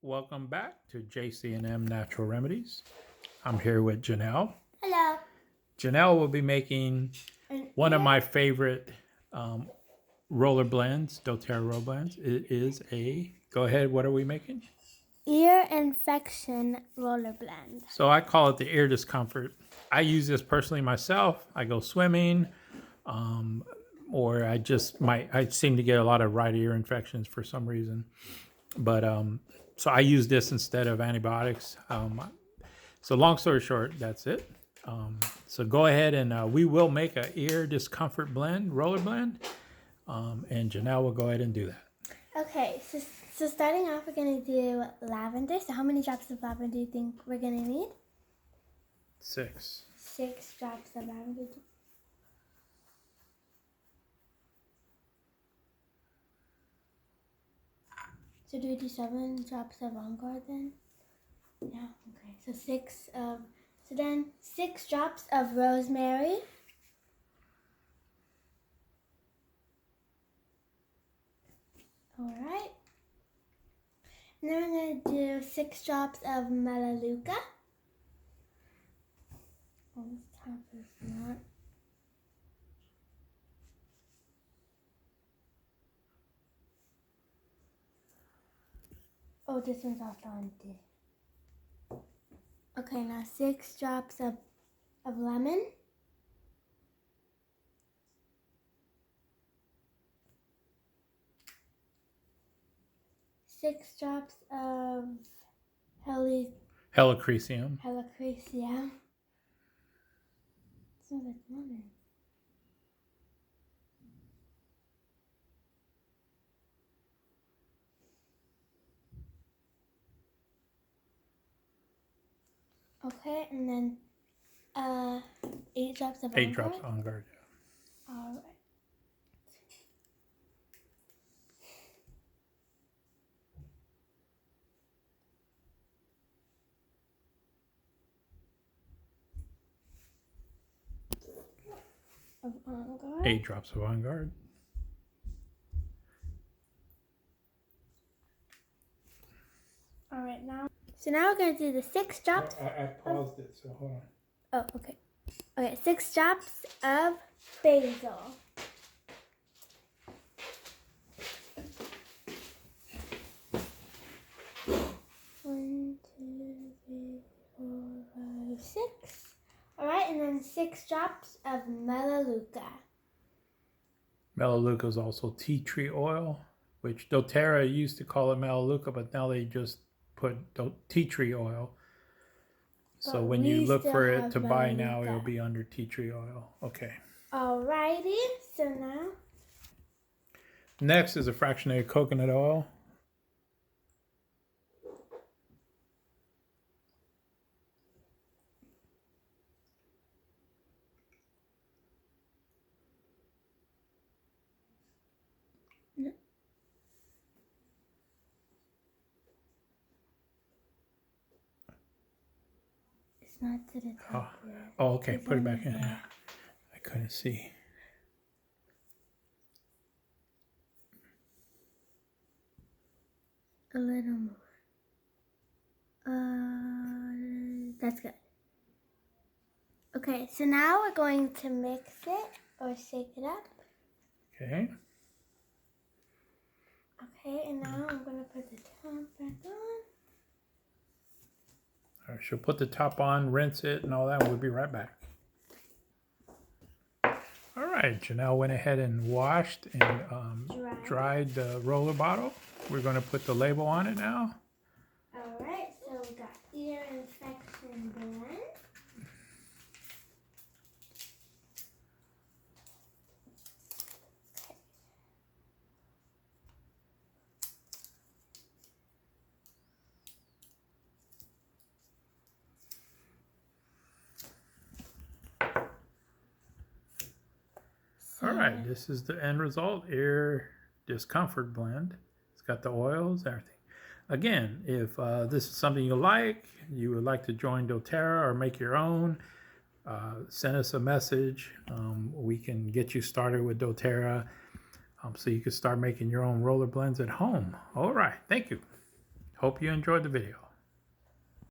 Welcome back to JC&M Natural Remedies. I'm here with Janelle. Hello. Janelle will be making one of my favorite roller blends, Doterra roller blends. It is go ahead, what are we making? Ear infection roller blend. So I call it the ear discomfort. I use this personally myself. I go swimming, or I seem to get a lot of right ear infections for some reason. But so I use this instead of antibiotics. So long story short, that's it. So go ahead and we will make an ear discomfort blend, roller blend, and Janelle will go ahead and do that. Okay, so starting off, we're gonna do lavender. So how many drops of lavender do you think we're gonna need? 6. 6 drops of lavender. So do we do 7 drops of OnGuard then? Yeah. Okay. So 6 drops of rosemary. All right. And then we're going to do 6 drops of Melaleuca. Oh, this top is not. Oh, this one's also empty. Okay, now 6 drops of lemon. Six drops of Helichrysum. Helichrysum. Smells like lemon. Okay, and then 8 drops of 8 drops OnGuard. Yeah. All right. Of OnGuard. 8 drops of OnGuard. All right, now. So now we're gonna do the 6 drops. I paused it, so hold on. Oh, okay. Okay, 6 drops of basil. 1, 2, 3, 4, 5, 6. All right, and then 6 drops of Melaleuca. Melaleuca is also tea tree oil, which Doterra used to call it Melaleuca, but now they just put tea tree oil. So But when you look for it to buy Melaleuca. now, it'll be under tea tree oil. Okay. Alrighty, so now. Next is a fractionated coconut oil. It's not to the top yet. Oh, okay. Put it back in. Yeah. I couldn't see. A little more. That's good. Okay, so now we're going to mix it or shake it up. Okay. Okay, and now I'm going to put the top back on. All right, she'll put the top on, rinse it, and all that. We'll be right back. All right, Janelle went ahead and washed and dried the roller bottle. We're going to put the label on it now. All right, so we got ear infection blend. All right, this is the end result, ear discomfort blend. It's got the oils, everything. Again, if this is something you would like to join Doterra or make your own, send us a message. We can get you started with Doterra so you can start making your own roller blends at home. All right, thank you. Hope you enjoyed the video.